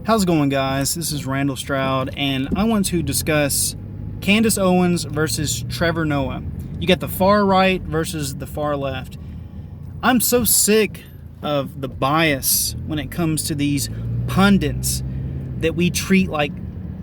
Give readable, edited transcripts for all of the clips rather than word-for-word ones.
How's it going, guys? This is Randall Stroud, and I want to discuss Candace Owens versus Trevor Noah. You got the far right versus the far left. I'm so sick of the bias when it comes to these pundits that we treat like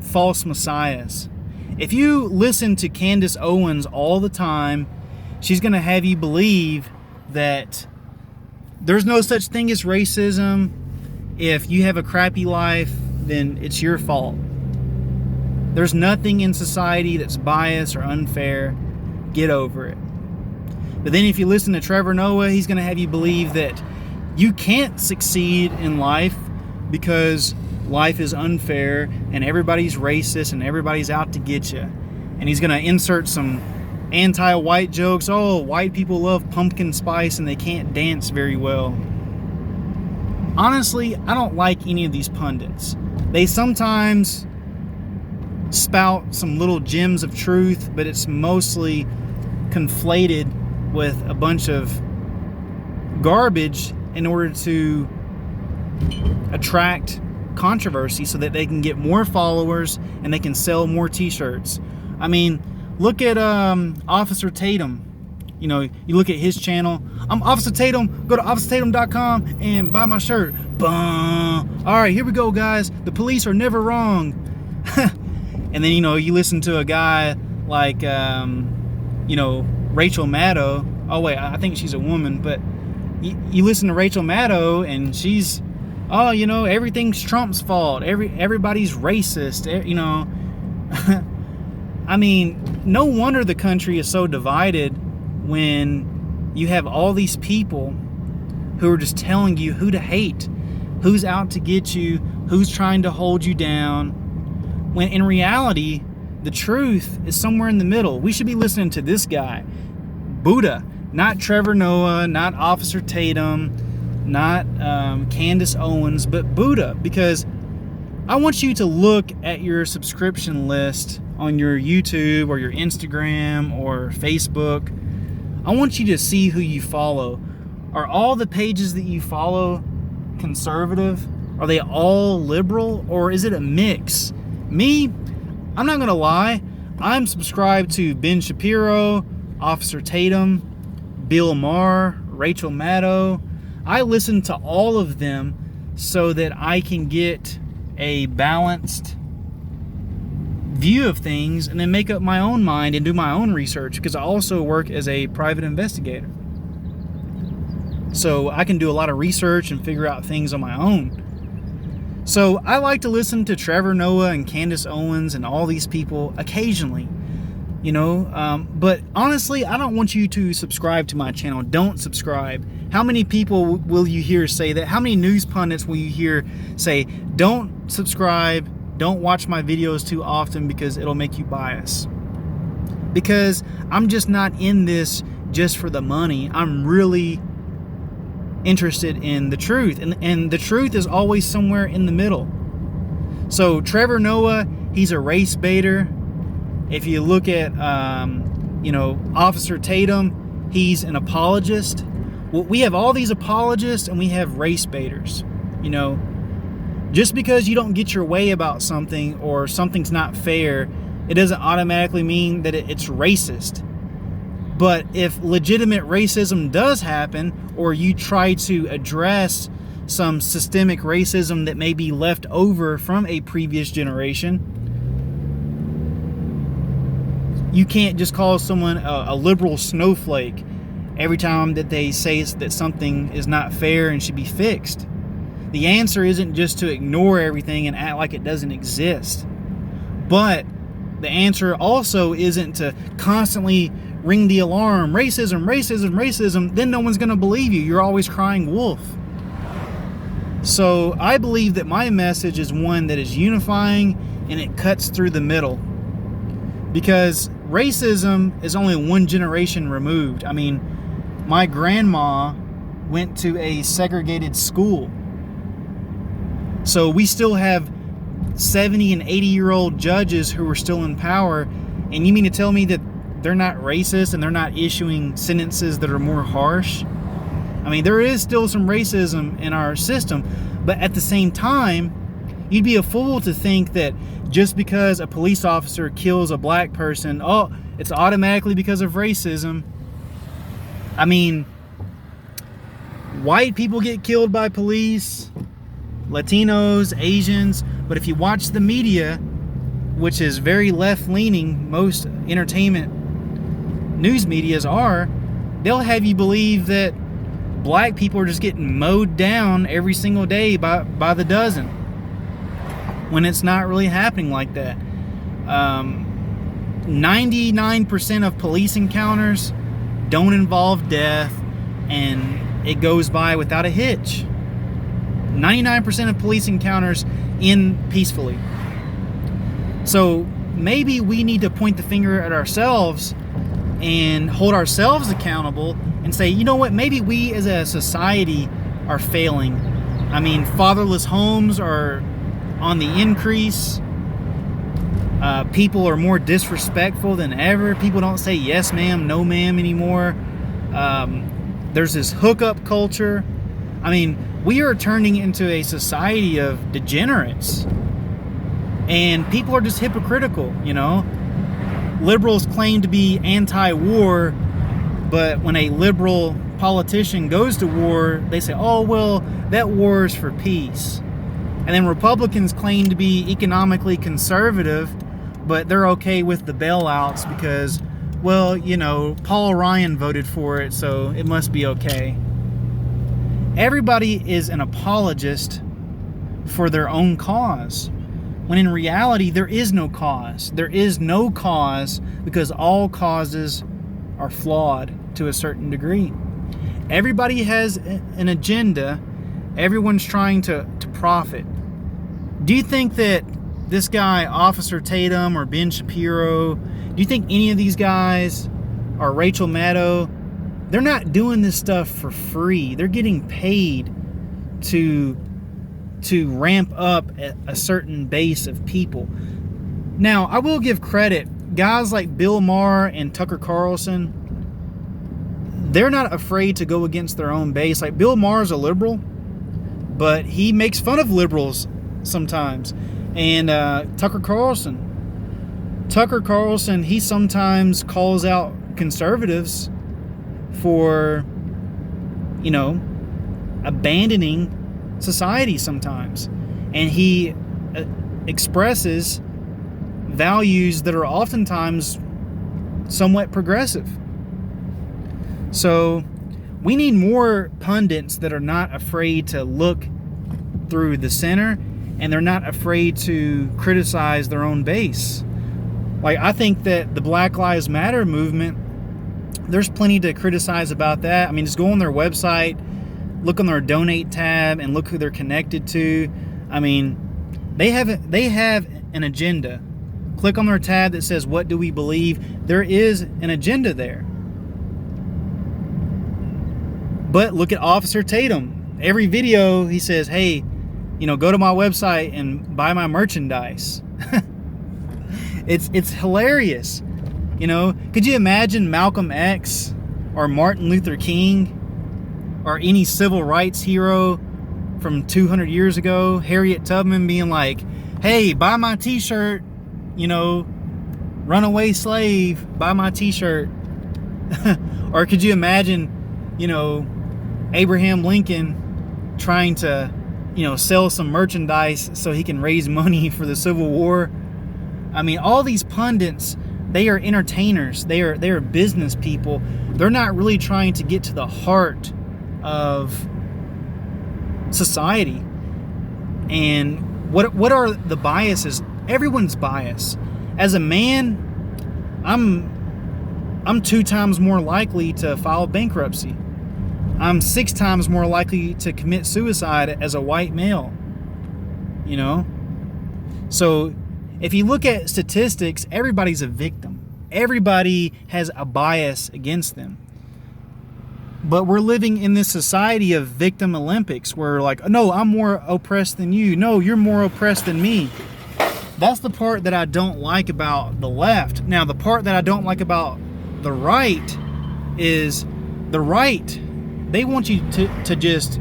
false messiahs. If you listen to Candace Owens all the time, she's going to have you believe that there's no such thing as racism. If you have a crappy life, then it's your fault. There's nothing in society that's biased or unfair. Get over it. But then if you listen to Trevor Noah, he's going to have you believe that you can't succeed in life because life is unfair and everybody's racist and everybody's out to get you. And he's going to insert some anti-white jokes. Oh, white people love pumpkin spice and they can't dance very well. Honestly, I don't like any of these pundits. They sometimes spout some little gems of truth, but it's mostly conflated with a bunch of garbage in order to attract controversy so that they can get more followers and they can sell more t-shirts. I mean, look at Officer Tatum. You know, you look at his channel. I'm Officer Tatum. Go to officertatum.com and buy my shirt. Boom. All right, here we go, guys. The police are never wrong. And then, you know, you listen to a guy like, Rachel Maddow. Oh, wait, I think she's a woman. But you listen to Rachel Maddow and she's, everything's Trump's fault. Everybody's racist, I mean, no wonder the country is so divided when you have all these people who are just telling you who to hate, who's out to get you, who's trying to hold you down, when in reality, the truth is somewhere in the middle. We should be listening to this guy, Buddha, not Trevor Noah, not Officer Tatum, not Candace Owens, but Buddha, because I want you to look at your subscription list on your YouTube or your Instagram or Facebook. I want you to see who you follow. Are all the pages that you follow conservative? Are they all liberal? Or is it a mix? Me, I'm not going to lie. I'm subscribed to Ben Shapiro, Officer Tatum, Bill Maher, Rachel Maddow. I listen to all of them so that I can get a balanced view of things and then make up my own mind and do my own research, because I also work as a private investigator. So I can do a lot of research and figure out things on my own. So I like to listen to Trevor Noah and Candace Owens and all these people occasionally, but honestly, I don't want you to subscribe to my channel. Don't subscribe. How many people will you hear say that? How many news pundits will you hear say, don't subscribe, don't watch my videos too often because it'll make you biased? Because I'm just not in this just for the money. I'm really interested in the truth. And the truth is always somewhere in the middle. So Trevor Noah, he's a race baiter. If you look at, Officer Tatum, he's an apologist. Well, we have all these apologists and we have race baiters. Just because you don't get your way about something or something's not fair, it doesn't automatically mean that it's racist. But if legitimate racism does happen, or you try to address some systemic racism that may be left over from a previous generation, you can't just call someone a liberal snowflake every time that they say that something is not fair and should be fixed. The answer isn't just to ignore everything and act like it doesn't exist. But the answer also isn't to constantly ring the alarm, racism, racism, racism. Then no one's going to believe you. You're always crying wolf. So I believe that my message is one that is unifying and it cuts through the middle. Because racism is only one generation removed. I mean, my grandma went to a segregated school. So we still have 70 and 80-year-old judges who are still in power. And you mean to tell me that they're not racist and they're not issuing sentences that are more harsh? I mean, there is still some racism in our system. But at the same time, You'd be a fool to think that just because a police officer kills a black person, oh, it's automatically because of racism. I mean, white people get killed by police, Latinos, Asians, but if you watch the media, which is very left-leaning, most entertainment news medias are, they'll have you believe that black people are just getting mowed down every single day by the dozen, when it's not really happening like that. 99% of police encounters don't involve death, and it goes by without a hitch. 99% of police encounters end peacefully. So maybe we need to point the finger at ourselves and hold ourselves accountable and say, you know what, maybe we as a society are failing. I mean, fatherless homes are on the increase. People are more disrespectful than ever. People don't say yes ma'am, no ma'am anymore. There's this hookup culture. I mean, we are turning into a society of degenerates. And people are just hypocritical, you know. Liberals claim to be anti-war, but when a liberal politician goes to war, they say, oh, well, that war is for peace. And then Republicans claim to be economically conservative, but they're okay with the bailouts because, well, you know, Paul Ryan voted for it, so it must be okay. Everybody is an apologist for their own cause, when in reality, there is no cause. There is no cause because all causes are flawed to a certain degree. Everybody has an agenda. Everyone's trying to profit. Do you think that this guy, Officer Tatum or Ben Shapiro, do you think any of these guys, or Rachel Maddow, they're not doing this stuff for free? They're getting paid to ramp up a certain base of people. Now, I will give credit. Guys like Bill Maher and Tucker Carlson, they're not afraid to go against their own base. Like, Bill Maher's a liberal, but he makes fun of liberals sometimes. And Tucker Carlson, he sometimes calls out conservatives for, you know, abandoning society sometimes, and he expresses values that are oftentimes somewhat progressive. So we need more pundits that are not afraid to look through the center, and they're not afraid to criticize their own base. Like, I think that the Black Lives Matter movement, there's plenty to criticize about that. I mean, just go on their website, look on their donate tab, and look who they're connected to. I mean, they have an agenda. Click on their tab that says, what do we believe? There is an agenda there. But look at Officer Tatum. Every video he says, hey, you know, go to my website and buy my merchandise. It's hilarious. You know, could you imagine Malcolm X or Martin Luther King or any civil rights hero from 200 years ago, Harriet Tubman, being like, hey, buy my t-shirt, you know, runaway slave, buy my t-shirt. Or could you imagine, you know, Abraham Lincoln trying to, you know, sell some merchandise so he can raise money for the Civil War? I mean, all these pundits, they are entertainers. They are business people. They're not really trying to get to the heart of society. And what are the biases? Everyone's biased. As a man, I'm 2 times more likely to file bankruptcy. I'm 6 times more likely to commit suicide as a white male. You know? So if you look at statistics, everybody's a victim. Everybody has a bias against them. But we're living in this society of victim Olympics where, like, no, I'm more oppressed than you. No, you're more oppressed than me. That's the part that I don't like about the left. Now, the part that I don't like about the right is the right, they want you to just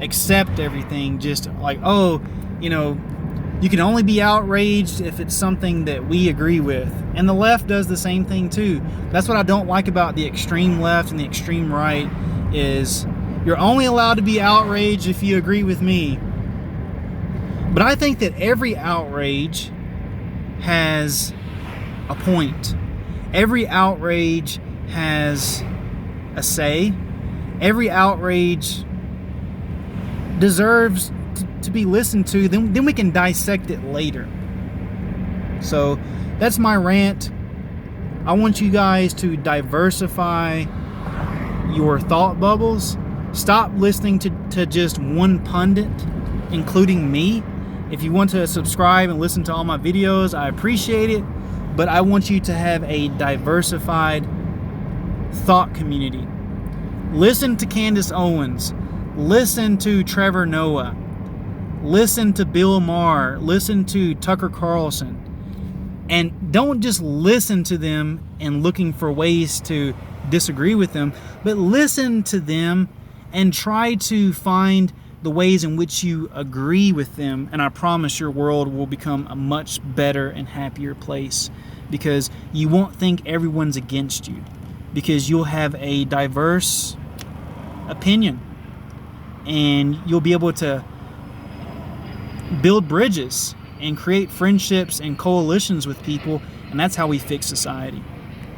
accept everything. Just like, oh, you know, You can only be outraged if it's something that we agree with. And the left does the same thing too. That's what I don't like about the extreme left and the extreme right, is you're only allowed to be outraged if you agree with me. But I think that every outrage has a point. Every outrage has a say. Every outrage deserves to be listened to. Then we can dissect it later. So that's my rant. I want you guys to diversify your thought bubbles. Stop listening to just one pundit, including me. If you want to subscribe and listen to all my videos, I appreciate it. But I want you to have a diversified thought community. Listen to Candace Owens. Listen to Trevor Noah. Listen to Bill Maher. Listen to Tucker Carlson. And don't just listen to them and looking for ways to disagree with them, but listen to them and try to find the ways in which you agree with them. And I promise your world will become a much better and happier place, because you won't think everyone's against you, because you'll have a diverse opinion and you'll be able to build bridges and create friendships and coalitions with people, and that's how we fix society.